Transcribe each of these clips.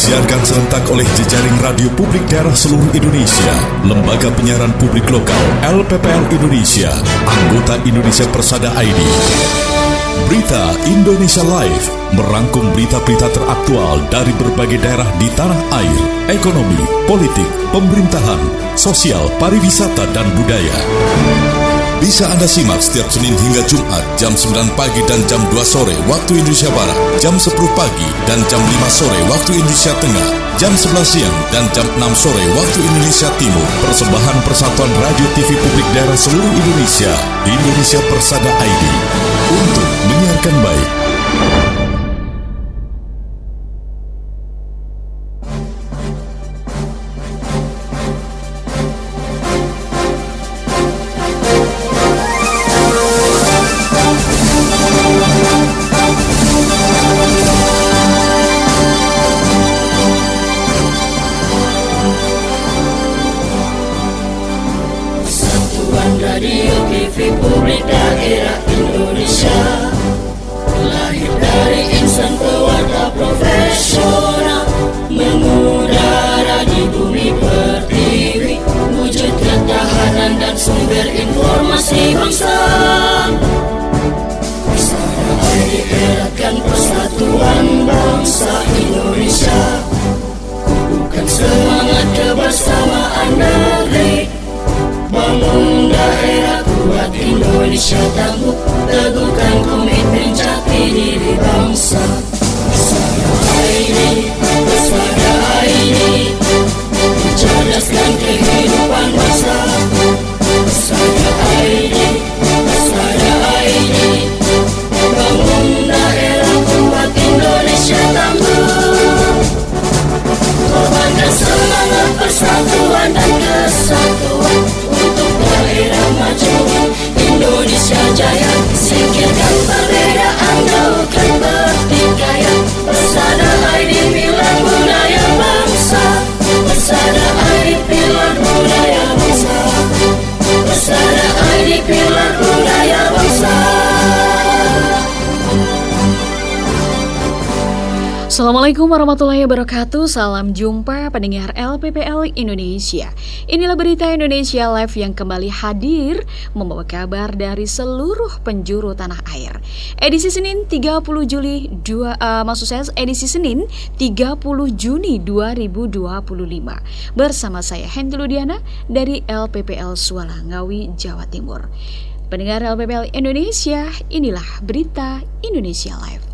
Disiarkan serentak oleh jejaring radio publik daerah seluruh Indonesia, Lembaga Penyiaran Publik Lokal, LPPL Indonesia, anggota Indonesia Persada ID. Berita Indonesia Live merangkum berita-berita teraktual dari berbagai daerah di tanah air, ekonomi, politik, pemerintahan, sosial, pariwisata, dan budaya. Bisa Anda simak setiap Senin hingga Jumat jam 9 pagi dan jam 2 sore waktu Indonesia Barat, jam 10 pagi dan jam 5 sore waktu Indonesia Tengah, jam 11 siang dan jam 6 sore waktu Indonesia Timur. Persembahan Persatuan Radio TV Publik Daerah seluruh Indonesia, Indonesia Persada ID, untuk menyiarkan baik. Radio TV Publik Daerah Indonesia lahir dari insan pewarta profesional, mengudara di bumi pertiwi, wujud ketahanan dan sumber informasi bangsa. Persada ID eratkan persatuan bangsa Indonesia, kukuhkan semangat kebersamaan negeri, bangun daerah kuat Indonesia tangguh, teguhkan komitmen jati diri bangsa. Persada ID, mencerdaskan kehidupan bangsa. Persada ID, bangun daerah kuat Indonesia tangguh, korbankan semangat persatuan dan kesatuan untuk daerah maju Indonesia jaya. Singkirkan perbedaan, jauhkan pertikaian. Persada ID pilar budaya bangsa. Persada ID pilar budaya bangsa. Persada ID pilar budaya bangsa. Assalamualaikum warahmatullahi wabarakatuh. Salam jumpa pendengar LPPL Indonesia. Inilah berita Indonesia Live yang kembali hadir membawa kabar dari seluruh penjuru tanah air. Edisi Senin 30 Juni 2025. Bersama saya Hendlu Diana dari LPPL Suala Ngawi, Jawa Timur. Pendengar LPPL Indonesia, inilah berita Indonesia Live.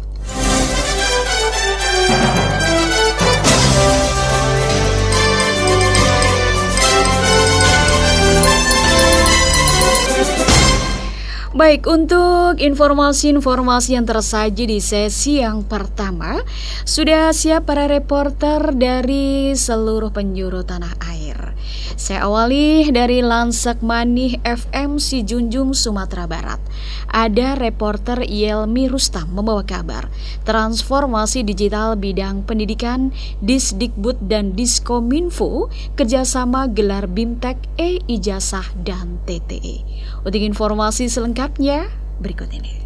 Baik, untuk informasi-informasi yang tersaji di sesi yang pertama, sudah siap para reporter dari seluruh penjuru tanah air. Saya awali dari Lansek Manih FM Sijunjung, Sumatera Barat. Ada reporter Yelmi Rustam membawa kabar transformasi digital bidang pendidikan Disdikbud dan Diskominfo kerjasama gelar BIMTEK, E-Ijazah dan TTE. Untuk informasi selengkapnya berikut ini.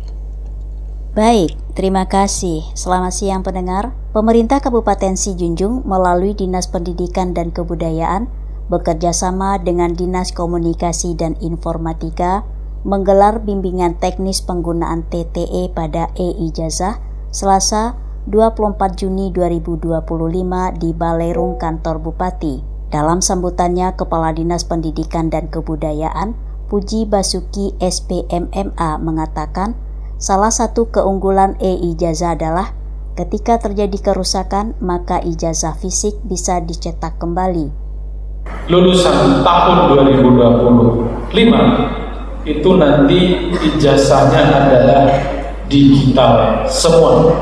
Baik, terima kasih. Selamat siang pendengar. Pemerintah Kabupaten Sijunjung melalui Dinas Pendidikan dan Kebudayaan bekerjasama dengan Dinas Komunikasi dan Informatika menggelar bimbingan teknis penggunaan TTE pada E-Ijazah Selasa 24 Juni 2025 di Balerung Kantor Bupati. Dalam sambutannya, Kepala Dinas Pendidikan dan Kebudayaan Puji Basuki SPMMA mengatakan salah satu keunggulan E-Ijazah adalah ketika terjadi kerusakan maka ijazah fisik bisa dicetak kembali. Lulusan tahun 2025 itu nanti ijazahnya adalah digital semua.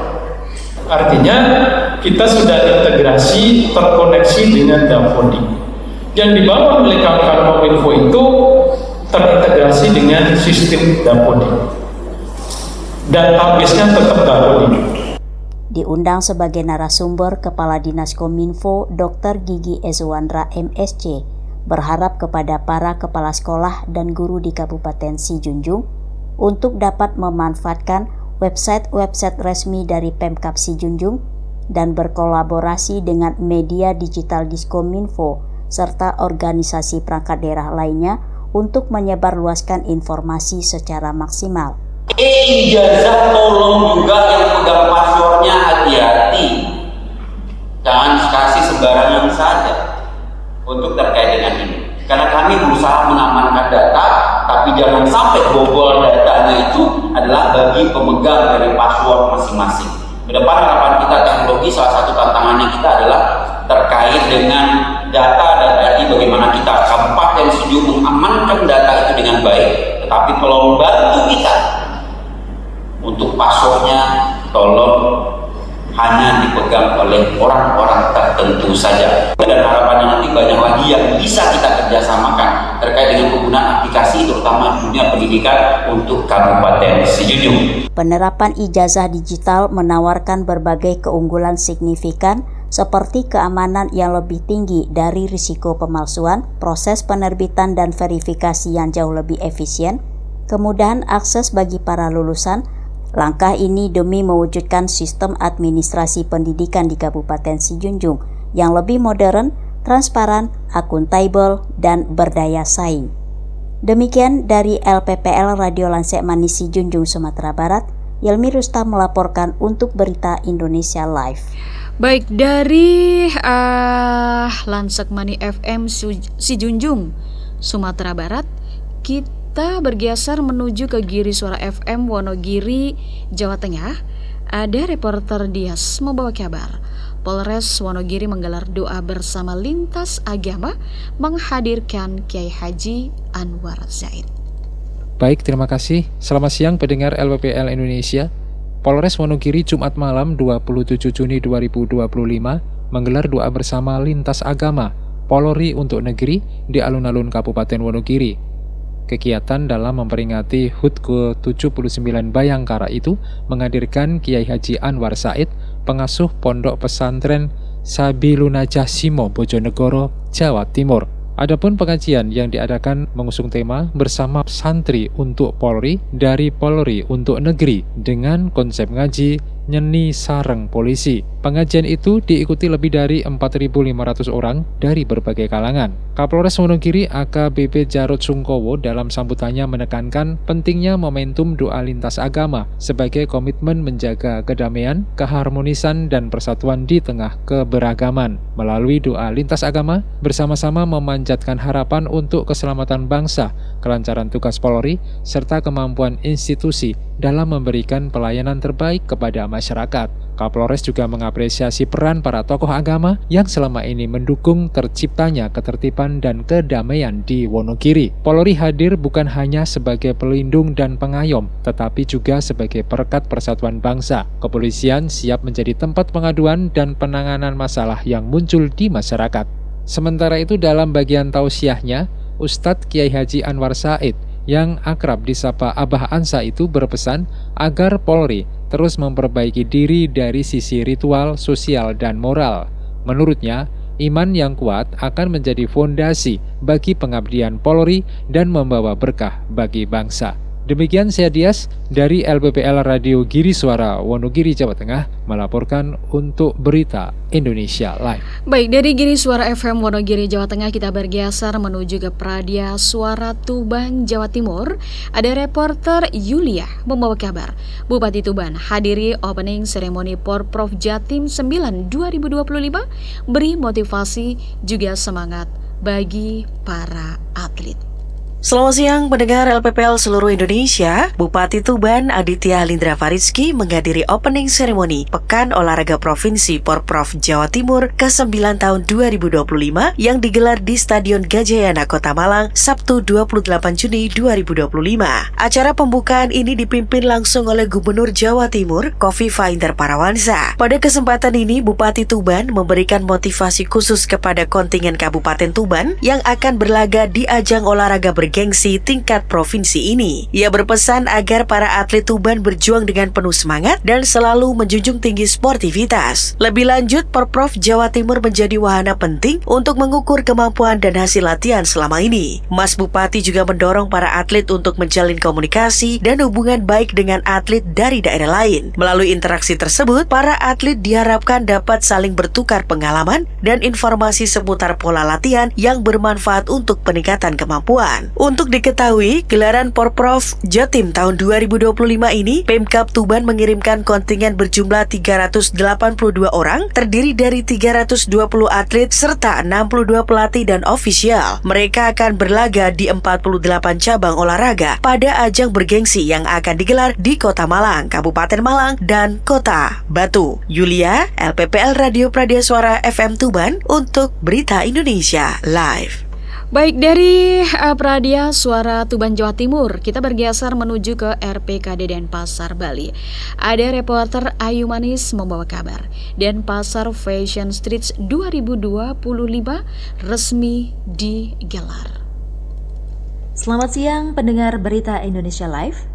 Artinya kita sudah integrasi, terkoneksi dengan Dapodi. Yang dibawa oleh kawan-kawan Kominfo itu terintegrasi dengan sistem Dapodi. Database-nya tetap Dapodi. Diundang sebagai narasumber Kepala Dinas Kominfo Dr. Gigi Ezwandra MSc berharap kepada para kepala sekolah dan guru di Kabupaten Sijunjung untuk dapat memanfaatkan website resmi dari Pemkab Sijunjung dan berkolaborasi dengan media digital Diskominfo serta organisasi perangkat daerah lainnya untuk menyebarluaskan informasi secara maksimal. Ijazah tolong juga yang pegang passwordnya hati-hati, jangan kasih sembarangan saja untuk terkait dengan ini. Karena kami berusaha mengamankan data, tapi jangan sampai bobol datanya itu adalah bagi pemegang dari password masing-masing. Kedepan harapan kita teknologi, salah satu tantangannya kita adalah terkait dengan data dan tadi bagaimana kita kabupaten Sejum mengamankan data itu dengan baik. Tetapi tolong bantu kita untuk passwordnya, tolong hanya dipegang oleh orang-orang tertentu saja. Dan harapannya nanti banyak lagi yang bisa kita kerjasamakan terkait dengan penggunaan aplikasi terutama dunia pendidikan untuk Kabupaten Sejujung. Penerapan ijazah digital menawarkan berbagai keunggulan signifikan seperti keamanan yang lebih tinggi dari risiko pemalsuan, proses penerbitan dan verifikasi yang jauh lebih efisien, kemudahan akses bagi para lulusan. Langkah ini demi mewujudkan sistem administrasi pendidikan di Kabupaten Sijunjung yang lebih modern, transparan, akuntabel, dan berdaya saing. Demikian dari LPPL Radio Lansek Manis Sijunjung, Sumatera Barat, Yelmi Rustam melaporkan untuk Berita Indonesia Live. Baik, dari Lansek Mani FM Sijunjung, Sumatera Barat, kita bergeser menuju ke Giri Suara FM Wonogiri, Jawa Tengah. Ada reporter Dias membawa kabar. Polres Wonogiri menggelar doa bersama lintas agama menghadirkan Kiai Haji Anwar Zaid. Baik, terima kasih. Selamat siang pendengar LPPL Indonesia. Polres Wonogiri Jumat malam 27 Juni 2025 menggelar doa bersama lintas agama Polri untuk negeri di alun-alun Kabupaten Wonogiri. Kegiatan dalam memperingati HUT ke-79 Bayangkara itu menghadirkan Kiai Haji Anwar Said, pengasuh Pondok Pesantren Sabilunajah Simo, Bojonegoro, Jawa Timur. Adapun pengajian yang diadakan mengusung tema bersama santri untuk Polri dari Polri untuk negeri dengan konsep ngaji Nyeni Sareng Polisi. Pengajian itu diikuti lebih dari 4.500 orang dari berbagai kalangan. Kapolres Wonogiri AKBP Jarod Sungkowo dalam sambutannya menekankan pentingnya momentum doa lintas agama sebagai komitmen menjaga kedamaian, keharmonisan, dan persatuan di tengah keberagaman. Melalui doa lintas agama, bersama-sama memanjatkan harapan untuk keselamatan bangsa, kelancaran tugas Polri, serta kemampuan institusi dalam memberikan pelayanan terbaik kepada masyarakat. Kapolres juga mengapresiasi peran para tokoh agama yang selama ini mendukung terciptanya ketertiban dan kedamaian di Wonogiri. Polri hadir bukan hanya sebagai pelindung dan pengayom, tetapi juga sebagai perekat persatuan bangsa. Kepolisian siap menjadi tempat pengaduan dan penanganan masalah yang muncul di masyarakat. Sementara itu dalam bagian tausiahnya, Ustadz Kiai Haji Anwar Said yang akrab disapa Abah Ansa itu berpesan agar Polri terus memperbaiki diri dari sisi ritual, sosial, dan moral. Menurutnya, iman yang kuat akan menjadi fondasi bagi pengabdian Polri dan membawa berkah bagi bangsa. Demikian saya Dias dari LPPL Radio Giri Suara Wonogiri, Jawa Tengah melaporkan untuk Berita Indonesia Live. Baik, dari Giri Suara FM Wonogiri, Jawa Tengah kita bergeser menuju ke Pradia Suara Tuban, Jawa Timur. Ada reporter Yulia membawa kabar. Bupati Tuban hadiri opening seremoni Porprov Jatim 9 2025, beri motivasi juga semangat bagi para atlet. Selamat siang pendengar LPPL seluruh Indonesia. Bupati Tuban Aditya Lindra Farizki menghadiri opening seremoni Pekan Olahraga Provinsi Porprov Jawa Timur ke-9 tahun 2025 yang digelar di Stadion Gajayana Kota Malang Sabtu 28 Juni 2025. Acara pembukaan ini dipimpin langsung oleh Gubernur Jawa Timur Kofifa Indar Parawansa. Pada kesempatan ini Bupati Tuban memberikan motivasi khusus kepada kontingen Kabupaten Tuban yang akan berlaga di ajang olahraga bergengsi bergengsi tingkat provinsi ini. Ia berpesan agar para atlet Tuban berjuang dengan penuh semangat dan selalu menjunjung tinggi sportivitas. Lebih lanjut, Porprov Jawa Timur menjadi wahana penting untuk mengukur kemampuan dan hasil latihan selama ini. Mas Bupati juga mendorong para atlet untuk menjalin komunikasi dan hubungan baik dengan atlet dari daerah lain. Melalui interaksi tersebut, para atlet diharapkan dapat saling bertukar pengalaman dan informasi seputar pola latihan yang bermanfaat untuk peningkatan kemampuan. Untuk diketahui, gelaran Porprov Jatim tahun 2025 ini, Pemkab Tuban mengirimkan kontingen berjumlah 382 orang, terdiri dari 320 atlet serta 62 pelatih dan ofisial. Mereka akan berlaga di 48 cabang olahraga pada ajang bergengsi yang akan digelar di Kota Malang, Kabupaten Malang, dan Kota Batu. Yulia, LPPL Radio Pradyaswara FM Tuban untuk Berita Indonesia Live. Baik, dari Pradyaswara Tuban, Jawa Timur, kita bergeser menuju ke RPKD Denpasar, Bali. Ada reporter Ayu Manis membawa kabar. Denpasar Fashion Street 2025 resmi digelar. Selamat siang pendengar Berita Indonesia Live.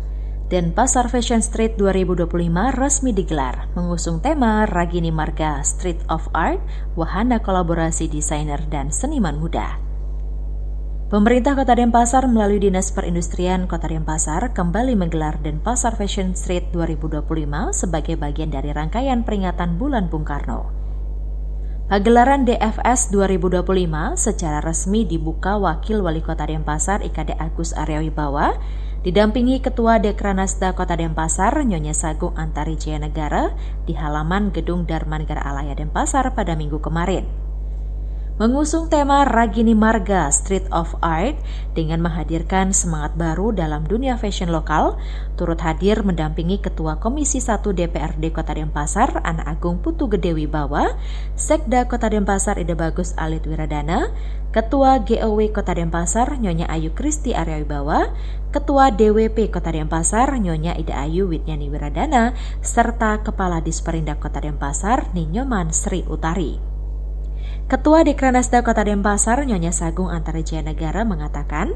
Denpasar Fashion Street 2025 resmi digelar, mengusung tema Ragini Marga Street of Art, wahana kolaborasi desainer dan seniman muda. Pemerintah Kota Denpasar melalui Dinas Perindustrian Kota Denpasar kembali menggelar Denpasar Fashion Street 2025 sebagai bagian dari rangkaian peringatan Bulan Bung Karno. Pagelaran DFS 2025 secara resmi dibuka Wakil Wali Kota Denpasar IKD Agus Arya Wibawa, didampingi Ketua Dekranasda Kota Denpasar Nyonya Sagung Antari Jaya Negara di halaman Gedung Dharmanegara Alaya Denpasar pada Minggu kemarin. Mengusung tema Ragini Marga Street of Art dengan menghadirkan semangat baru dalam dunia fashion lokal, turut hadir mendampingi Ketua Komisi 1 DPRD Kota Denpasar Anak Agung Putu Gede Wibawa, Sekda Kota Denpasar Ida Bagus Alit Wiradana, Ketua GOW Kota Denpasar Nyonya Ayu Kristi Arya Wibawa, Ketua DWP Kota Denpasar Nyonya Ida Ayu Widnyani Wiradana, serta Kepala Disperindak Kota Denpasar Ninyoman Sri Utari. Ketua Dekranasda Kota Denpasar Nyonya Sagung Antara Jaya Negara mengatakan,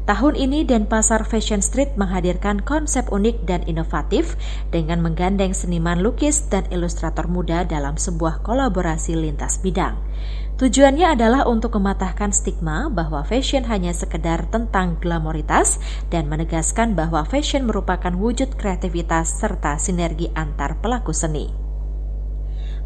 tahun ini Denpasar Fashion Street menghadirkan konsep unik dan inovatif dengan menggandeng seniman lukis dan ilustrator muda dalam sebuah kolaborasi lintas bidang. Tujuannya adalah untuk mematahkan stigma bahwa fashion hanya sekedar tentang glamoritas dan menegaskan bahwa fashion merupakan wujud kreativitas serta sinergi antar pelaku seni.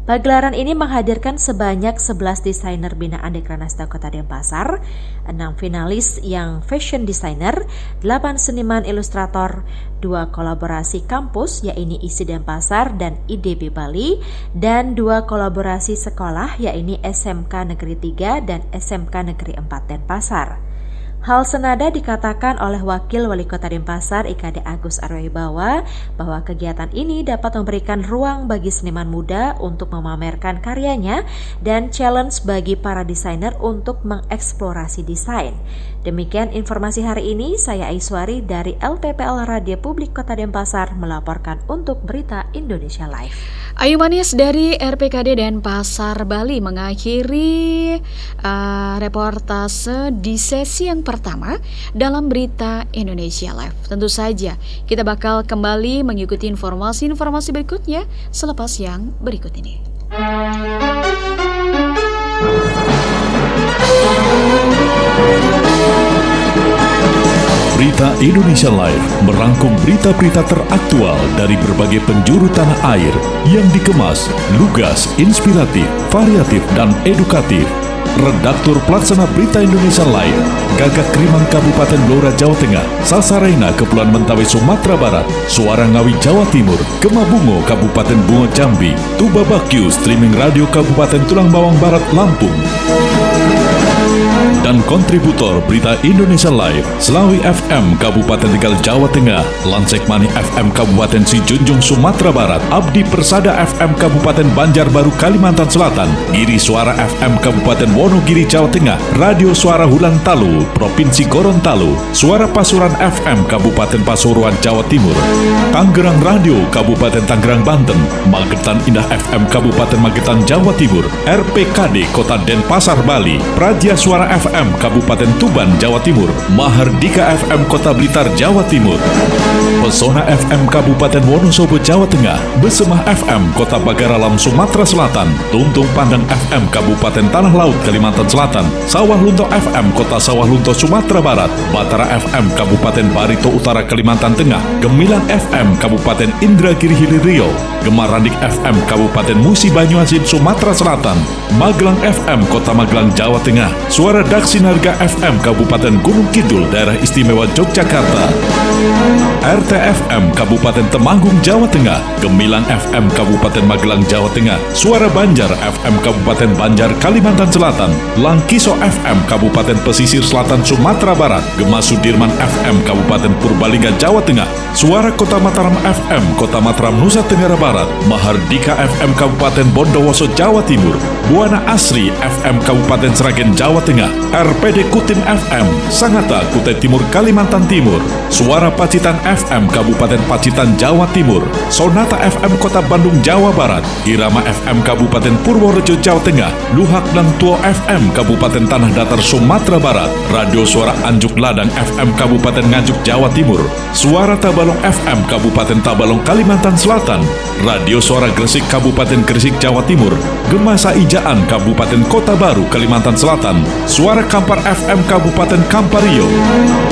Pagelaran ini menghadirkan sebanyak 11 desainer binaan Dekranasda Kota Denpasar, 6 finalis yang fashion designer, 8 seniman ilustrator, 2 kolaborasi kampus yaitu ISI Denpasar dan IDB Bali, dan 2 kolaborasi sekolah yaitu SMK Negeri 3 dan SMK Negeri 4 Denpasar. Hal senada dikatakan oleh Wakil Wali Kota Denpasar IKD Agus Arya Wibawa bahwa kegiatan ini dapat memberikan ruang bagi seniman muda untuk memamerkan karyanya dan challenge bagi para desainer untuk mengeksplorasi desain. Demikian informasi hari ini, saya Aiswari dari LPPL Radio Publik Kota Denpasar melaporkan untuk Berita Indonesia Live. Ayu Manis dari RPKD Denpasar, Bali mengakhiri reportase di sesi yang pertama dalam Berita Indonesia Live. Tentu saja kita bakal kembali mengikuti informasi-informasi berikutnya selepas yang berikut ini. Berita Indonesia Live merangkum berita-berita teraktual dari berbagai penjuru tanah air yang dikemas, lugas, inspiratif, variatif, dan edukatif. Redaktur Pelaksana Berita Indonesia Live, Gagak Krimang Kabupaten Blora Jawa Tengah, Salsarena Kepulauan Mentawai Sumatera Barat, Suara Ngawi Jawa Timur, Kemabungo Kabupaten Bungo Jambi, Tuba Bakyu Streaming Radio Kabupaten Tulang Bawang Barat Lampung. Dan kontributor Berita Indonesia Live, Selawi FM Kabupaten Tegal Jawa Tengah, Lansekmani FM Kabupaten Sijunjung Sumatera Barat, Abdi Persada FM Kabupaten Banjarbaru Kalimantan Selatan, Giri Suara FM Kabupaten Wonogiri Jawa Tengah, Radio Suara Hulang Talu Provinsi Gorontalo, Suara Pasuruan FM Kabupaten Pasuruan Jawa Timur, Tangerang Radio Kabupaten Tangerang Banten, Magetan Indah FM Kabupaten Magetan Jawa Timur, RPKD Kota Denpasar Bali, Pradyaswara FM FM Kabupaten Tuban, Jawa Timur, Mahardika FM Kota Blitar, Jawa Timur, Pesona FM Kabupaten Wonosobo, Jawa Tengah, Besemah FM Kota Bagaralam, Sumatera Selatan, Tuntung Pandang FM Kabupaten Tanah Laut, Kalimantan Selatan, Sawah Lunto FM Kota Sawah Lunto, Sumatera Barat, Batara FM Kabupaten Barito Utara, Kalimantan Tengah, Gemilang FM Kabupaten Indragiri Hilir Riau, Gemarandik FM Kabupaten Musi Banyuasin, Sumatera Selatan, Magelang FM Kota Magelang, Jawa Tengah, Suara Daksinarga FM Kabupaten Gunung Kidul, Daerah Istimewa Yogyakarta, RTFM Kabupaten Temanggung, Jawa Tengah, Gemilang FM Kabupaten Magelang, Jawa Tengah, Suara Banjar FM Kabupaten Banjar, Kalimantan Selatan, Langkiso FM Kabupaten Pesisir Selatan, Sumatera Barat, Gema Sudirman FM Kabupaten Purbalingga, Jawa Tengah, Suara Kota Mataram FM Kota Mataram, Nusa Tenggara Barat, Mahardika FM Kabupaten Bondowoso, Jawa Timur, Buana Asri FM Kabupaten Sragen, Jawa Tengah, RPD Kutin FM Sangatta, Kutai Timur, Kalimantan Timur, Suara Pacitan FM Kabupaten Pacitan, Jawa Timur, Sonata FM Kota Bandung, Jawa Barat, Irama FM Kabupaten Purworejo, Jawa Tengah, Luhak dan Tuo FM Kabupaten Tanah Datar, Sumatera Barat, Radio Suara Anjuk Ladang FM Kabupaten Nganjuk, Jawa Timur, Suara Tabalong FM Kabupaten Tabalong, Kalimantan Selatan, Radio Suara Gresik Kabupaten Gresik, Jawa Timur, Gema Saijaan Kabupaten Kota Baru, Kalimantan Selatan, Suara Kampar FM Kabupaten Kampario,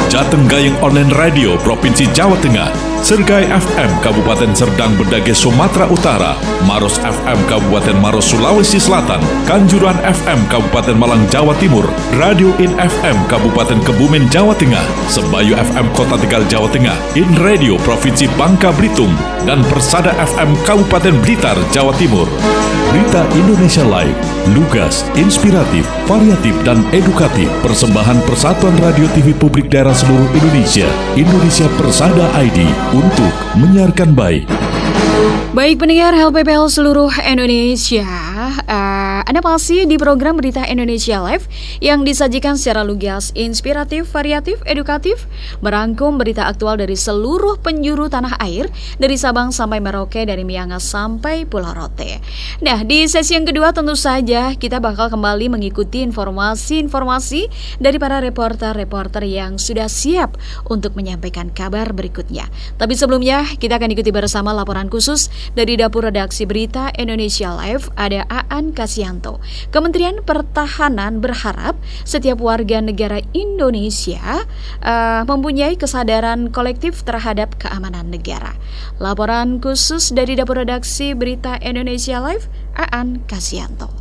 Jateng Gayeng Online Radio Provinsi Jawa Tengah, Sergai FM Kabupaten Serdang Bedage, Sumatera Utara, Maros FM Kabupaten Maros, Sulawesi Selatan, Kanjuruhan FM Kabupaten Malang, Jawa Timur, Radio In FM Kabupaten Kebumen, Jawa Tengah, Sebayu FM Kota Tegal, Jawa Tengah, In Radio Provinsi Bangka Belitung, dan Persada FM Kabupaten Blitar, Jawa Timur. Berita Indonesia Live, lugas, inspiratif, variatif, dan edukatif. Persembahan Persatuan Radio TV Publik Daerah seluruh Indonesia, Indonesia Persada ID, untuk menyiarkan baik. Baik pendengar LPPL seluruh Indonesia, Anda masih di program Berita Indonesia Live yang disajikan secara lugas, inspiratif, variatif, edukatif, merangkum berita aktual dari seluruh penjuru tanah air, dari Sabang sampai Merauke, dari Miangas sampai Pulau Rote. Nah, di sesi yang kedua tentu saja kita bakal kembali mengikuti informasi-informasi dari para reporter-reporter yang sudah siap untuk menyampaikan kabar berikutnya. Tapi sebelumnya kita akan ikuti bersama laporan khusus dari Dapur Redaksi Berita Indonesia Live. Ada Aan Kasyanto. Kementerian Pertahanan berharap setiap warga negara Indonesia mempunyai kesadaran kolektif terhadap keamanan negara. Laporan khusus dari Dapur Redaksi Berita Indonesia Live, Aan Kasyanto.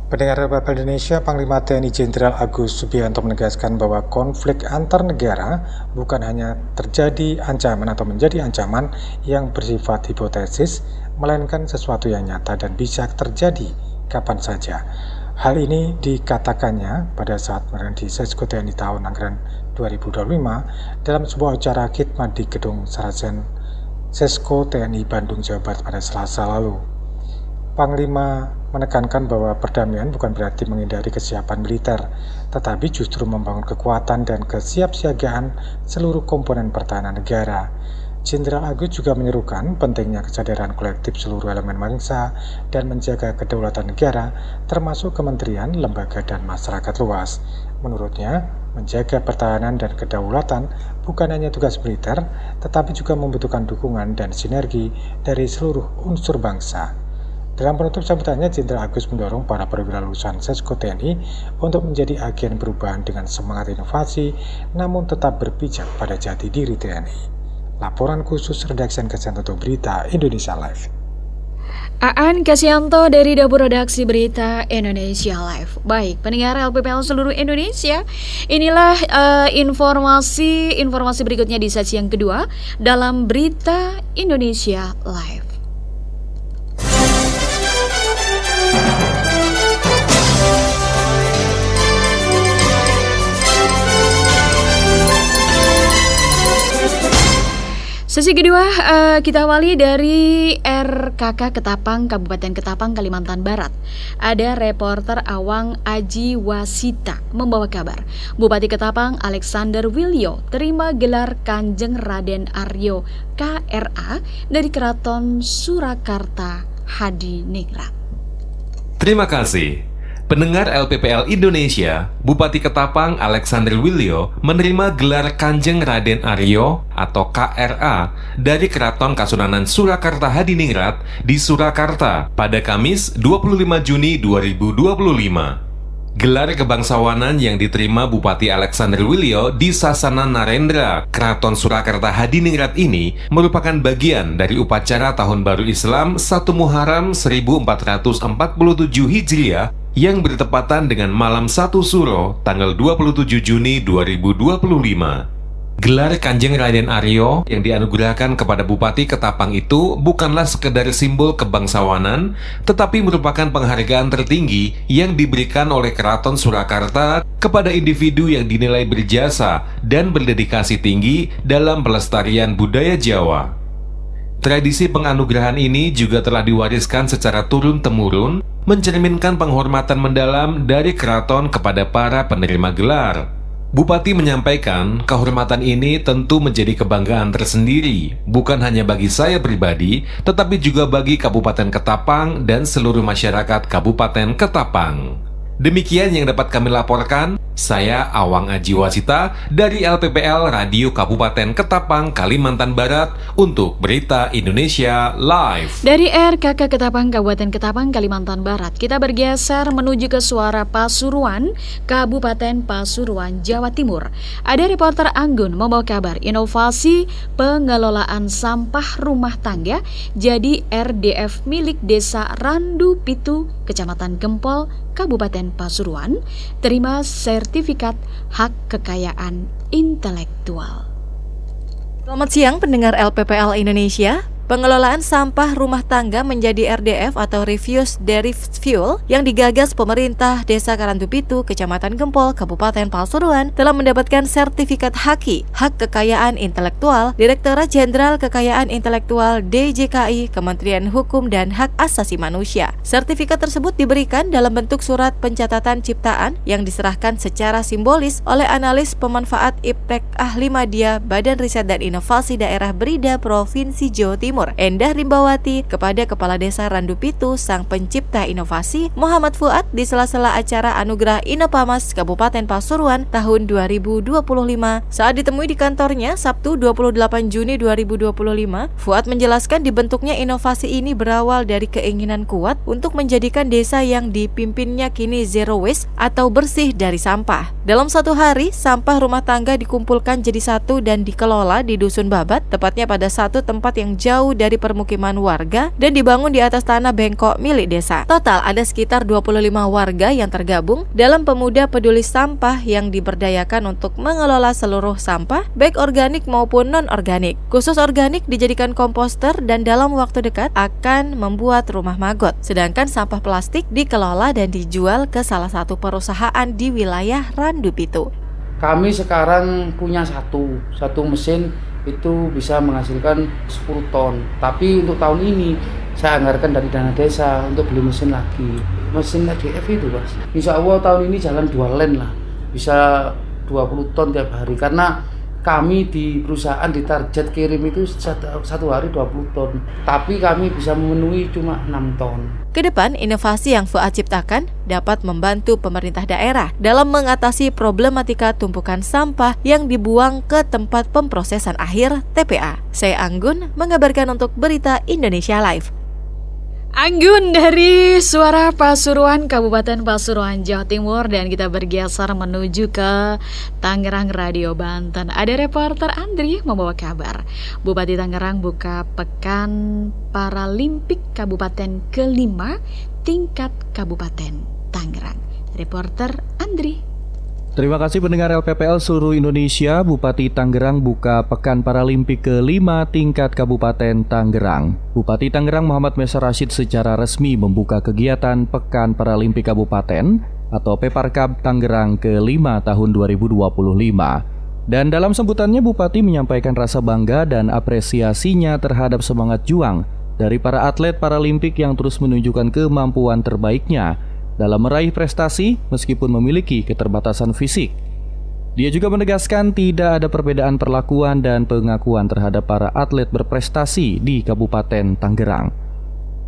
Pendengar RPPL Indonesia, Panglima TNI Jenderal Agus Subianto menegaskan bahwa konflik antar negara bukan hanya terjadi ancaman atau menjadi ancaman yang bersifat hipotesis, melainkan sesuatu yang nyata dan bisa terjadi kapan saja. Hal ini dikatakannya pada saat menghadiri Sesko TNI tahun anggaran 2025 dalam sebuah acara khidmat di Gedung Sarasen Sesko TNI Bandung, Jawa Barat pada Selasa lalu. Panglima menekankan bahwa perdamaian bukan berarti menghindari kesiapan militer, tetapi justru membangun kekuatan dan kesiapsiagaan seluruh komponen pertahanan negara. Jenderal Agus juga menyerukan pentingnya kesadaran kolektif seluruh elemen bangsa dan menjaga kedaulatan negara, termasuk kementerian, lembaga, dan masyarakat luas. Menurutnya, menjaga pertahanan dan kedaulatan bukan hanya tugas militer, tetapi juga membutuhkan dukungan dan sinergi dari seluruh unsur bangsa. Dalam penutup sambutannya, Jenderal Agus mendorong para perwira lulusan Sesko TNI untuk menjadi agen perubahan dengan semangat inovasi, namun tetap berpijak pada jati diri TNI. Laporan khusus Redaksi Kasyanto untuk Berita Indonesia Live. Aan Kasyanto dari Dapur Redaksi Berita Indonesia Live. Baik, pendengar LPPL seluruh Indonesia, inilah informasi berikutnya di sesi yang kedua dalam Berita Indonesia Live. Sesi kedua kita awali dari RKK Ketapang, Kabupaten Ketapang, Kalimantan Barat. Ada reporter Awang Aji Wasita membawa kabar. Bupati Ketapang Alexander Wilyo terima gelar Kanjeng Raden Aryo KRA dari Keraton Surakarta Hadiningrat. Terima kasih. Pendengar LPPL Indonesia, Bupati Ketapang Alexander Wilio menerima gelar Kanjeng Raden Aryo atau KRA dari Keraton Kasunanan Surakarta Hadiningrat di Surakarta pada Kamis 25 Juni 2025. Gelar kebangsawanan yang diterima Bupati Alexander Wilio di Sasana Narendra, Keraton Surakarta Hadiningrat ini merupakan bagian dari upacara Tahun Baru Islam 1 Muharram 1447 Hijriah yang bertepatan dengan malam 1 Suro tanggal 27 Juni 2025. Gelar Kanjeng Raden Aryo yang dianugerahkan kepada Bupati Ketapang itu bukanlah sekedar simbol kebangsawanan, tetapi merupakan penghargaan tertinggi yang diberikan oleh Keraton Surakarta kepada individu yang dinilai berjasa dan berdedikasi tinggi dalam pelestarian budaya Jawa. Tradisi penganugerahan ini juga telah diwariskan secara turun-temurun, mencerminkan penghormatan mendalam dari keraton kepada para penerima gelar. Bupati menyampaikan kehormatan ini tentu menjadi kebanggaan tersendiri, bukan hanya bagi saya pribadi, tetapi juga bagi Kabupaten Ketapang dan seluruh masyarakat Kabupaten Ketapang. Demikian yang dapat kami laporkan, saya Awang Aji Wasita dari LPPL Radio Kabupaten Ketapang, Kalimantan Barat untuk Berita Indonesia Live. Dari RKK Ketapang, Kabupaten Ketapang, Kalimantan Barat, kita bergeser menuju ke Suara Pasuruan, Kabupaten Pasuruan, Jawa Timur. Ada reporter Anggun membawa kabar inovasi pengelolaan sampah rumah tangga jadi RDF milik Desa Randu Pitu, Kecamatan Gempol, Kabupaten Pasuruan, terima sertifikat hak kekayaan intelektual. Selamat siang pendengar LPPL Indonesia. Pengelolaan sampah rumah tangga menjadi RDF atau Refuse Derived Fuel yang digagas pemerintah Desa Karandupitu, Kecamatan Gempol, Kabupaten Pasuruan telah mendapatkan sertifikat HAKI, Hak Kekayaan Intelektual, Direktorat Jenderal Kekayaan Intelektual DJKI, Kementerian Hukum dan Hak Asasi Manusia. Sertifikat tersebut diberikan dalam bentuk surat pencatatan ciptaan yang diserahkan secara simbolis oleh analis pemanfaat iptek ahli media Badan Riset dan Inovasi Daerah Berida Provinsi Jawa Timur, Endah Rimbawati, kepada Kepala Desa Randupitu, sang pencipta inovasi, Muhammad Fuad, di sela-sela acara Anugerah Inopamas Kabupaten Pasuruan tahun 2025. Saat ditemui di kantornya Sabtu 28 Juni 2025, Fuad menjelaskan dibentuknya inovasi ini berawal dari keinginan kuat untuk menjadikan desa yang dipimpinnya kini zero waste atau bersih dari sampah. Dalam satu hari, sampah rumah tangga dikumpulkan jadi satu dan dikelola di Dusun Babat, tepatnya pada satu tempat yang jauh dari permukiman warga dan dibangun di atas tanah bengkok milik desa. Total ada sekitar 25 warga yang tergabung dalam Pemuda Peduli Sampah yang diberdayakan untuk mengelola seluruh sampah, baik organik maupun non-organik. Khusus organik dijadikan komposter dan dalam waktu dekat akan membuat rumah magot. Sedangkan sampah plastik dikelola dan dijual ke salah satu perusahaan di wilayah Randupitu. Kami sekarang punya satu mesin itu bisa menghasilkan 10 ton. Tapi untuk tahun ini saya anggarkan dari dana desa untuk beli mesin lagi. Mesin DF itu Mas, insya Allah tahun ini jalan 2 len lah, bisa 20 ton tiap hari. Karena kami di perusahaan ditarget kirim itu satu hari 20 ton, tapi kami bisa memenuhi cuma 6 ton. Kedepan, inovasi yang Fuad ciptakan dapat membantu pemerintah daerah dalam mengatasi problematika tumpukan sampah yang dibuang ke tempat pemprosesan akhir TPA. Saya Anggun mengabarkan untuk Berita Indonesia Live. Anggun dari Suara Pasuruan, Kabupaten Pasuruan, Jawa Timur, dan kita bergeser menuju ke Tangerang Radio Banten. Ada reporter Andri membawa kabar. Bupati Tangerang buka Pekan Paralimpik Kabupaten ke-5 tingkat Kabupaten Tangerang. Reporter Andri. Terima kasih pendengar LPPL seluruh Indonesia. Bupati Tangerang buka Pekan Paralimpik ke-5 tingkat Kabupaten Tangerang. Bupati Tangerang Muhammad Mesar Rashid secara resmi membuka kegiatan Pekan Paralimpik Kabupaten atau Peparkab Tangerang ke-5 tahun 2025. Dan dalam sambutannya Bupati menyampaikan rasa bangga dan apresiasinya terhadap semangat juang dari para atlet Paralimpik yang terus menunjukkan kemampuan terbaiknya dalam meraih prestasi meskipun memiliki keterbatasan fisik. Dia juga menegaskan tidak ada perbedaan perlakuan dan pengakuan terhadap para atlet berprestasi di Kabupaten Tangerang.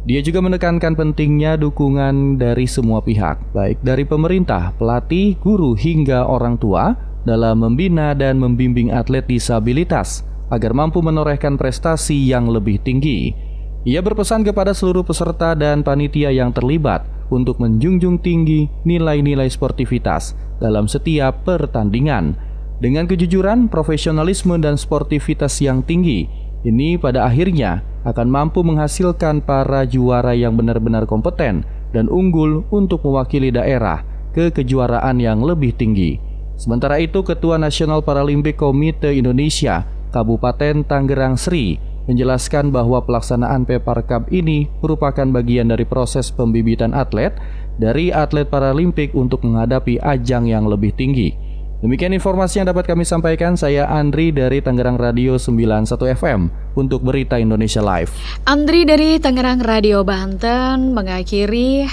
Dia juga menekankan pentingnya dukungan dari semua pihak, baik dari pemerintah, pelatih, guru, hingga orang tua dalam membina dan membimbing atlet disabilitas agar mampu menorehkan prestasi yang lebih tinggi. Ia berpesan kepada seluruh peserta dan panitia yang terlibat untuk menjunjung tinggi nilai-nilai sportivitas dalam setiap pertandingan. Dengan kejujuran, profesionalisme, dan sportivitas yang tinggi, ini pada akhirnya akan mampu menghasilkan para juara yang benar-benar kompeten dan unggul untuk mewakili daerah ke kejuaraan yang lebih tinggi. Sementara itu, Ketua Nasional Paralimpik Komite Indonesia Kabupaten Tangerang Sri menjelaskan bahwa pelaksanaan Pepar Cup ini merupakan bagian dari proses pembibitan atlet dari atlet Paralimpik untuk menghadapi ajang yang lebih tinggi. Demikian informasi yang dapat kami sampaikan. Saya Andri dari Tangerang Radio 91 FM untuk Berita Indonesia Live. Andri dari Tangerang Radio Banten mengakhiri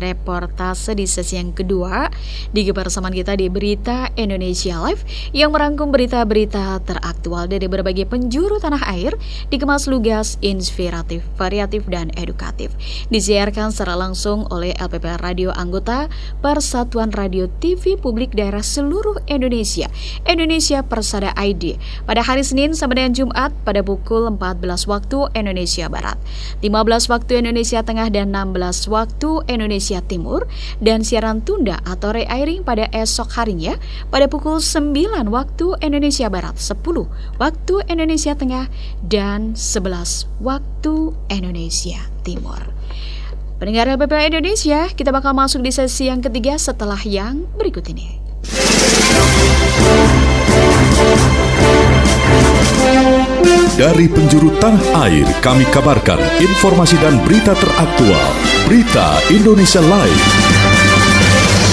reportase di sesi yang kedua di kebersamaan kita di Berita Indonesia Live yang merangkum berita-berita teraktual dari berbagai penjuru tanah air, dikemas lugas, inspiratif, variatif, dan edukatif. Disiarkan secara langsung oleh LPPL Radio anggota Persatuan Radio TV Publik Daerah seluruh Indonesia, Indonesia Persada ID, pada hari Senin sampai dengan Jumat pada pukul 14 waktu Indonesia Barat, 15 waktu Indonesia Tengah, dan 16 waktu Indonesia Timur, dan siaran tunda atau re-airing pada esok harinya pada pukul 9 waktu Indonesia Barat, 10 waktu Indonesia Tengah, dan 11 waktu Indonesia Timur. Pendengar LPPL Indonesia, kita bakal masuk di sesi yang ketiga setelah yang berikut ini. Dari penjuru tanah air, kami kabarkan informasi dan berita teraktual. Berita Indonesia Live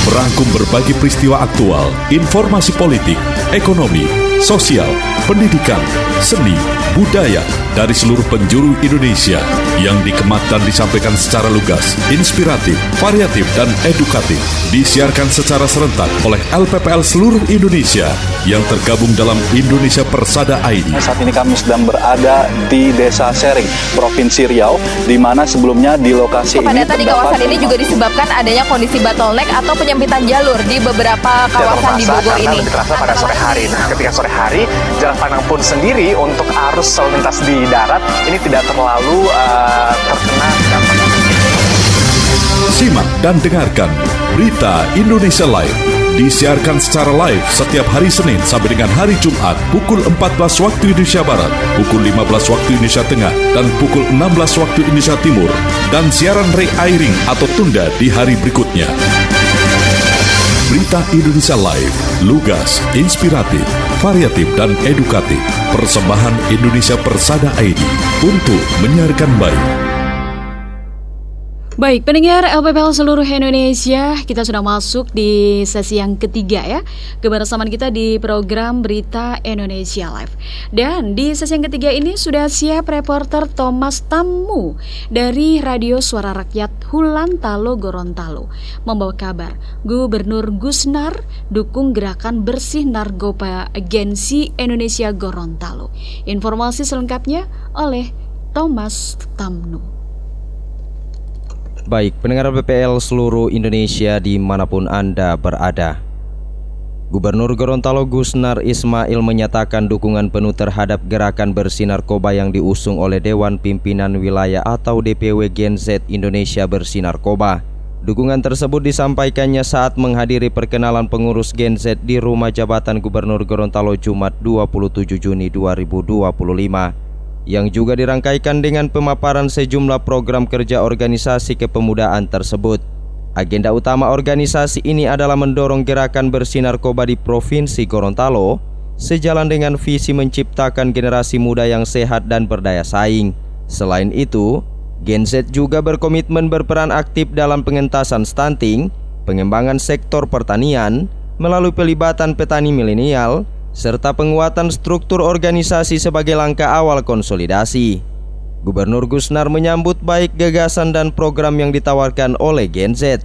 merangkum berbagai peristiwa aktual, informasi politik, ekonomi, sosial, pendidikan, seni, budaya dari seluruh penjuru Indonesia yang dikemas dan disampaikan secara lugas, inspiratif, variatif, dan edukatif. Disiarkan secara serentak oleh LPPL seluruh Indonesia yang tergabung dalam Indonesia Persada ID. Saat ini kami sedang berada di Desa Sering, Provinsi Riau, di mana sebelumnya di lokasi kepadatan di kawasan ini juga disebabkan adanya kondisi bottleneck atau penyempitan jalur di beberapa kawasan di Bogor ini. Lebih terasa pada sore hari. Nah, ketika sore hari, jalan pandang pun sendiri untuk arus lalu lintas di darat ini tidak terlalu terkena dampak. Simak dan dengarkan Berita Indonesia Live. Disiarkan secara live setiap hari Senin sampai dengan hari Jumat pukul 14 waktu Indonesia Barat, pukul 15 waktu Indonesia Tengah, dan pukul 16 waktu Indonesia Timur, dan siaran re-airing atau tunda di hari berikutnya. Berita Indonesia Live, lugas, inspiratif, variatif, dan edukatif. Persembahan Indonesia Persada ID untuk menyiarkan baik. Baik, pendengar LPPL seluruh Indonesia, kita sudah masuk di sesi yang ketiga ya, kebersamaan kita di program Berita Indonesia Live. Dan di sesi yang ketiga ini sudah siap reporter Thomas Tammu dari Radio Suara Rakyat Hulantalo Gorontalo membawa kabar Gubernur Gusnar dukung gerakan bersih narkoba Agensi Indonesia Gorontalo. Informasi selengkapnya oleh Thomas Tammu. Baik, pendengar LPPL seluruh Indonesia dimanapun Anda berada. Gubernur Gorontalo Gusnar Ismail menyatakan dukungan penuh terhadap gerakan bersih narkoba yang diusung oleh Dewan Pimpinan Wilayah atau DPW Gen Z Indonesia Bersih Narkoba. Dukungan tersebut disampaikannya saat menghadiri perkenalan pengurus Gen Z di Rumah Jabatan Gubernur Gorontalo Jumat 27 Juni 2025. Yang juga dirangkaikan dengan pemaparan sejumlah program kerja organisasi kepemudaan tersebut. Agenda utama organisasi ini adalah mendorong gerakan bersih narkoba di Provinsi Gorontalo, sejalan dengan visi menciptakan generasi muda yang sehat dan berdaya saing. Selain itu, Gen Z juga berkomitmen berperan aktif dalam pengentasan stunting, pengembangan sektor pertanian, melalui pelibatan petani milenial, serta penguatan struktur organisasi sebagai langkah awal konsolidasi. Gubernur Gusnar menyambut baik gagasan dan program yang ditawarkan oleh Gen Z.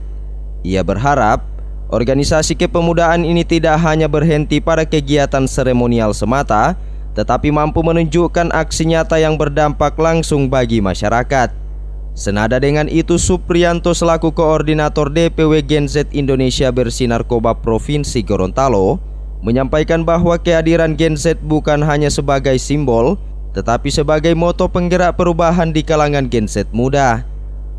Ia berharap organisasi kepemudaan ini tidak hanya berhenti pada kegiatan seremonial semata, tetapi mampu menunjukkan aksi nyata yang berdampak langsung bagi masyarakat. Senada dengan itu, Supriyanto selaku koordinator DPW Gen Z Indonesia Bersinarkoba Provinsi Gorontalo menyampaikan bahwa kehadiran Gen Z bukan hanya sebagai simbol, tetapi sebagai moto penggerak perubahan di kalangan Gen Z muda.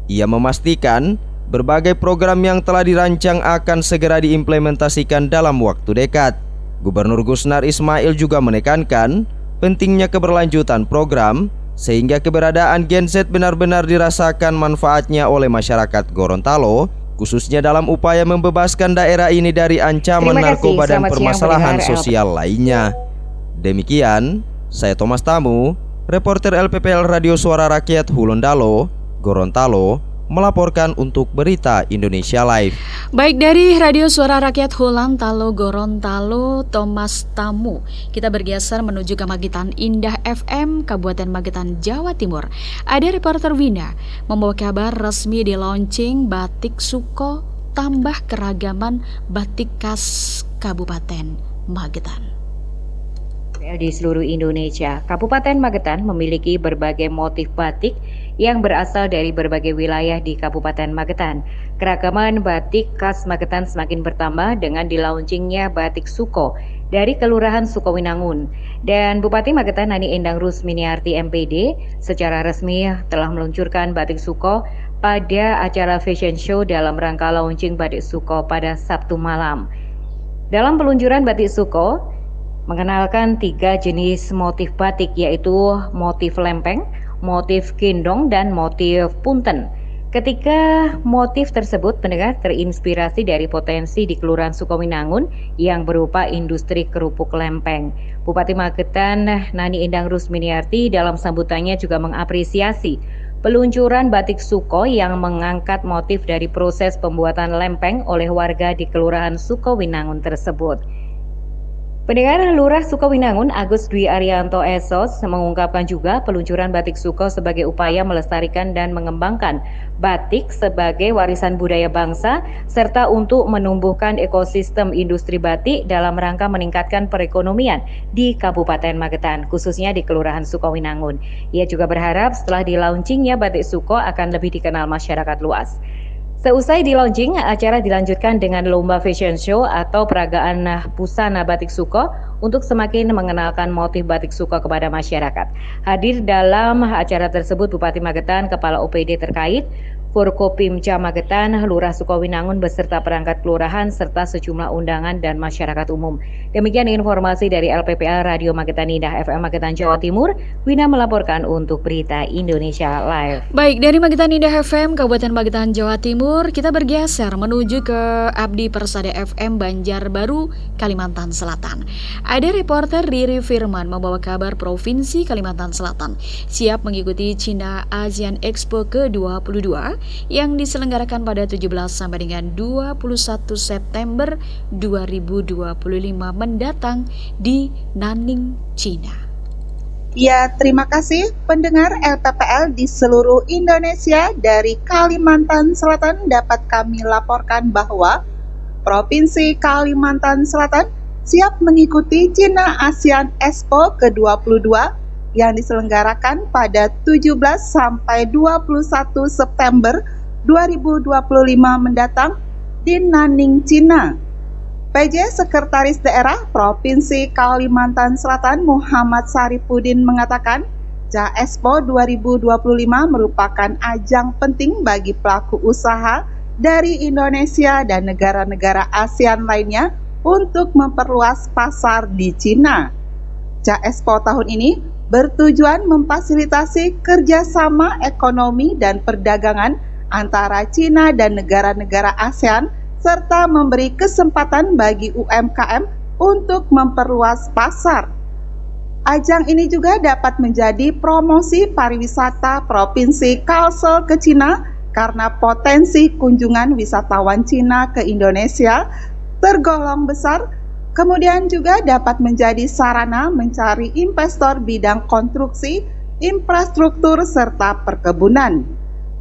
Ia memastikan berbagai program yang telah dirancang akan segera diimplementasikan dalam waktu dekat. Gubernur Gusnar Ismail juga menekankan pentingnya keberlanjutan program sehingga keberadaan Gen Z benar-benar dirasakan manfaatnya oleh masyarakat Gorontalo, khususnya dalam upaya membebaskan daerah ini dari ancaman narkoba dan permasalahan sosial lainnya. Demikian, saya Thomas Tamu, reporter LPPL Radio Suara Rakyat Hulondalo, Gorontalo, melaporkan untuk Berita Indonesia Live. Baik, dari Radio Suara Rakyat Hulondalo, Gorontalo, Thomas Tamu, kita bergeser menuju ke Magetan Indah FM, Kabupaten Magetan, Jawa Timur. Ada reporter Wina membawa kabar resmi di launching Batik Suko, tambah keragaman batik khas Kabupaten Magetan. Di seluruh Indonesia, Kabupaten Magetan memiliki berbagai motif batik yang berasal dari berbagai wilayah di Kabupaten Magetan. Keragaman batik khas Magetan semakin bertambah dengan dilaunchingnya Batik Suko dari Kelurahan Sukowinangun. Dan Bupati Magetan Nani Endang Rusminiarti MPD secara resmi telah meluncurkan Batik Suko pada acara fashion show dalam rangka launching Batik Suko pada Sabtu malam. Dalam peluncuran Batik Suko mengenalkan 3 jenis motif batik, yaitu motif lempeng, motif gendong, dan motif punten. Ketika motif tersebut pendengar terinspirasi dari potensi di Kelurahan Sukowinangun yang berupa industri kerupuk lempeng. Bupati Magetan Nani Endang Rusminiarti dalam sambutannya juga mengapresiasi peluncuran Batik Suko yang mengangkat motif dari proses pembuatan lempeng oleh warga di Kelurahan Sukowinangun tersebut. Pendengar, Lurah Sukowinangun Agus Dwi Arianto Esos mengungkapkan juga peluncuran Batik Suko sebagai upaya melestarikan dan mengembangkan batik sebagai warisan budaya bangsa serta untuk menumbuhkan ekosistem industri batik dalam rangka meningkatkan perekonomian di Kabupaten Magetan, khususnya di Kelurahan Sukowinangun. Ia juga berharap setelah di-launchingnya Batik Suko akan lebih dikenal masyarakat luas. Seusai di-launching, acara dilanjutkan dengan lomba fashion show atau peragaan busana Batik Suko untuk semakin mengenalkan motif Batik Suko kepada masyarakat. Hadir dalam acara tersebut Bupati Magetan, Kepala OPD terkait, Forkopimda Magetan, Lurah Sukowinangun beserta perangkat kelurahan serta sejumlah undangan dan masyarakat umum. Demikian informasi dari LPPL Radio Magetan Indah FM Magetan Jawa Timur. Wina melaporkan untuk Berita Indonesia Live. Baik, dari Magetan Indah FM Kabupaten Magetan Jawa Timur, kita bergeser menuju ke Abdi Persada FM Banjarbaru, Kalimantan Selatan. Ada reporter Riri Firman membawa kabar Provinsi Kalimantan Selatan siap mengikuti Cina ASEAN Expo ke-22 yang diselenggarakan pada 17 sampai dengan 21 September 2025 mendatang di Nanning, Cina. Ya, terima kasih pendengar LPPL di seluruh Indonesia. Dari Kalimantan Selatan dapat kami laporkan bahwa Provinsi Kalimantan Selatan siap mengikuti Cina ASEAN Expo ke-22 yang diselenggarakan pada 17 sampai 21 September 2025 mendatang di Nanning, Cina. PJ Sekretaris Daerah Provinsi Kalimantan Selatan Muhammad Saripudin mengatakan, CIA Expo 2025 merupakan ajang penting bagi pelaku usaha dari Indonesia dan negara-negara ASEAN lainnya untuk memperluas pasar di Cina. CIA Expo tahun ini bertujuan memfasilitasi kerjasama ekonomi dan perdagangan antara Cina dan negara-negara ASEAN, serta memberi kesempatan bagi UMKM untuk memperluas pasar. Ajang ini juga dapat menjadi promosi pariwisata Provinsi Kalsel ke Cina karena potensi kunjungan wisatawan Cina ke Indonesia tergolong besar. Kemudian juga dapat menjadi sarana mencari investor bidang konstruksi, infrastruktur, serta perkebunan.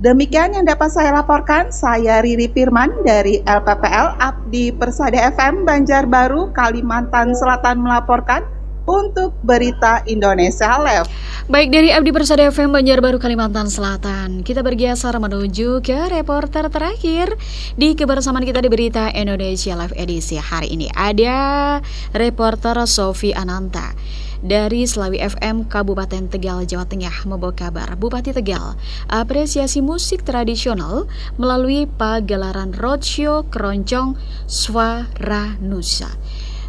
Demikian yang dapat saya laporkan. Saya Riri Firman dari LPPL Abdi Persada FM Banjarbaru, Kalimantan Selatan melaporkan. untuk Berita Indonesia Live. Baik, dari Abdi Persada FM Banjarbaru Kalimantan Selatan, kita bergeser menuju ke reporter terakhir di kebersamaan kita di Berita Indonesia Live edisi hari ini. Ada reporter Sofi Ananta dari Slawi FM Kabupaten Tegal, Jawa Tengah membawa kabar Bupati Tegal apresiasi musik tradisional melalui pagelaran roadshow Keroncong Suara Nusa.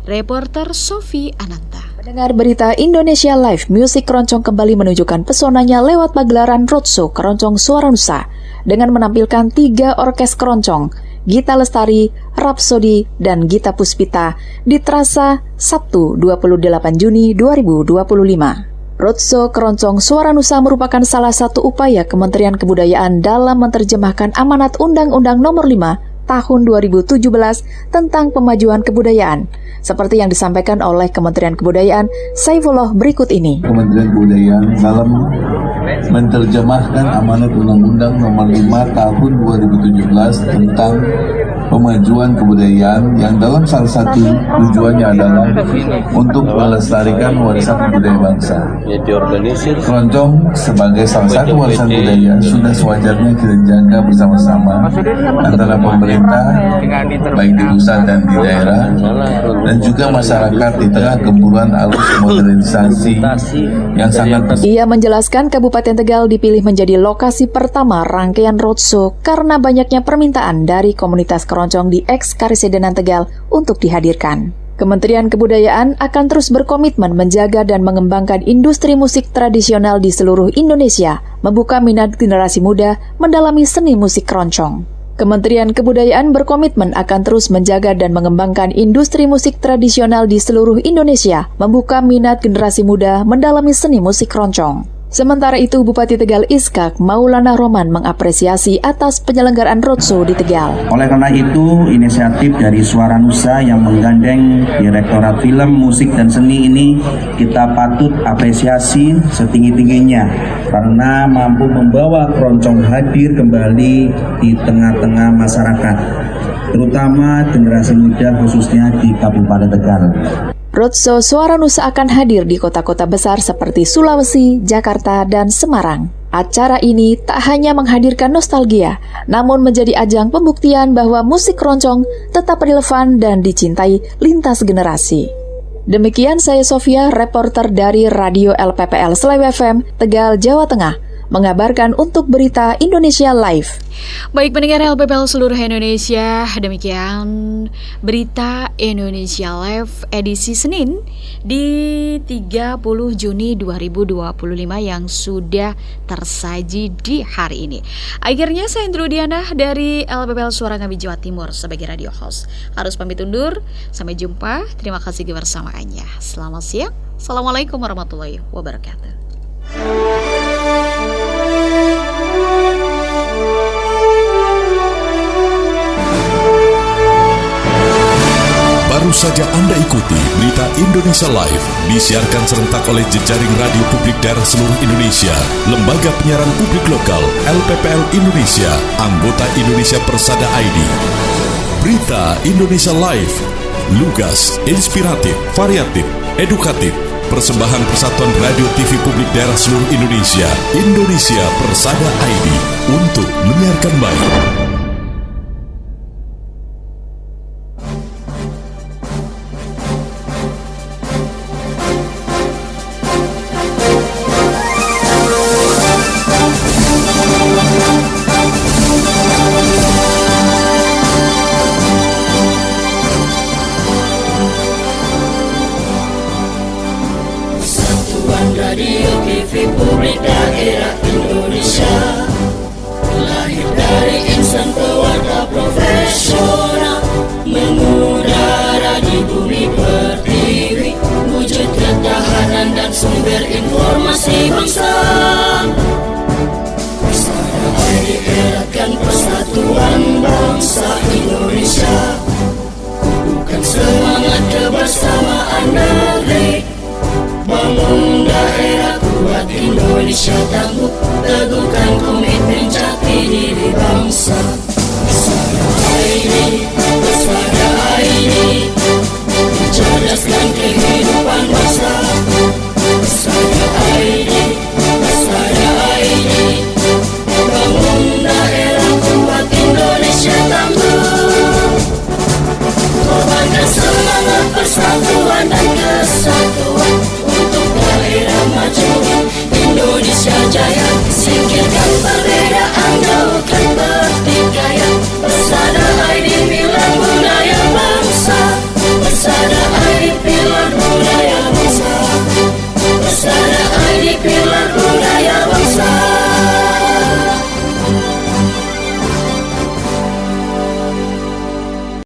Reporter Sofi Ananta. Mendengar Berita Indonesia Live, musik keroncong kembali menunjukkan pesonanya lewat pagelaran roadshow Keroncong Suara Nusa dengan menampilkan 3 orkes keroncong, Gita Lestari, Rapsodi, dan Gita Puspita di Trasa Sabtu 28 Juni 2025. Roadshow Keroncong Suara Nusa merupakan salah satu upaya Kementerian Kebudayaan dalam menerjemahkan amanat Undang-Undang Nomor 5 Tahun 2017 tentang pemajuan kebudayaan, seperti yang disampaikan oleh Kementerian Kebudayaan Saifullah berikut ini. Kementerian Kebudayaan dalam menerjemahkan amanat Undang-Undang Nomor 5 Tahun 2017 tentang pemajuan kebudayaan yang dalam salah satu tujuannya adalah untuk melestarikan warisan budaya bangsa. Keroncong sebagai salah satu warisan budaya sudah sewajarnya kita jaga bersama-sama antara pemerintah baik di pusat dan di daerah, dan juga masyarakat di tengah gempuran arus modernisasi yang sangat besar. Ia menjelaskan Kabupaten Tegal dipilih menjadi lokasi pertama rangkaian roadshow karena banyaknya permintaan dari komunitas keroncong di eks-Karesidenan Tegal untuk dihadirkan. Kementerian Kebudayaan akan terus berkomitmen menjaga dan mengembangkan industri musik tradisional di seluruh Indonesia, membuka minat generasi muda mendalami seni musik keroncong. Kementerian Kebudayaan berkomitmen akan terus menjaga dan mengembangkan industri musik tradisional di seluruh Indonesia, membuka minat generasi muda mendalami seni musik keroncong. Sementara itu, Bupati Tegal Iskak Maulana Roman mengapresiasi atas penyelenggaraan roadshow di Tegal. Oleh karena itu, inisiatif dari Suara Nusa yang menggandeng Direktorat Film, Musik, dan Seni ini kita patut apresiasi setinggi-tingginya karena mampu membawa keroncong hadir kembali di tengah-tengah masyarakat, terutama generasi muda khususnya di Kabupaten Tegal. Roadshow Suara Nusa akan hadir di kota-kota besar seperti Sulawesi, Jakarta, dan Semarang. Acara ini tak hanya menghadirkan nostalgia, namun menjadi ajang pembuktian bahwa musik keroncong tetap relevan dan dicintai lintas generasi. Demikian saya Sofia, reporter dari Radio LPPL Slawi FM, Tegal, Jawa Tengah, mengabarkan untuk Berita Indonesia Live. Baik pendengar LPPL seluruh Indonesia, demikian Berita Indonesia Live edisi Senin di 30 Juni 2025 yang sudah tersaji di hari ini. Akhirnya saya Indro Diana dari LPPL Suara Ngawi Jawa Timur sebagai radio host harus pamit undur. Sampai jumpa, terima kasih kebersamaannya. Selamat siang, Assalamualaikum warahmatullahi wabarakatuh. Baru saja Anda ikuti Berita Indonesia Live disiarkan serentak oleh jejaring radio publik daerah seluruh Indonesia, Lembaga Penyiaran Publik Lokal LPPL Indonesia, anggota Indonesia Persada ID. Berita Indonesia Live, lugas, inspiratif, variatif, edukatif. Persembahan Persatuan Radio TV Publik Daerah seluruh Indonesia, Indonesia Persada ID, untuk menyiarkan baik. Radio TV Publik Daerah Indonesia, lahir dari insan pewarta profesional, mengudara di bumi pertiwi, wujud ketahanan dan sumber informasi bangsa. Persada ID eratkan persatuan bangsa Indonesia, kukuhkan semangat kebersamaan negeri, bangun daerah kuat Indonesia tangguh, teguhkan komitmen jati diri bangsa. Persada ID, mencerdaskan kehidupan bangsa. Bikin lagu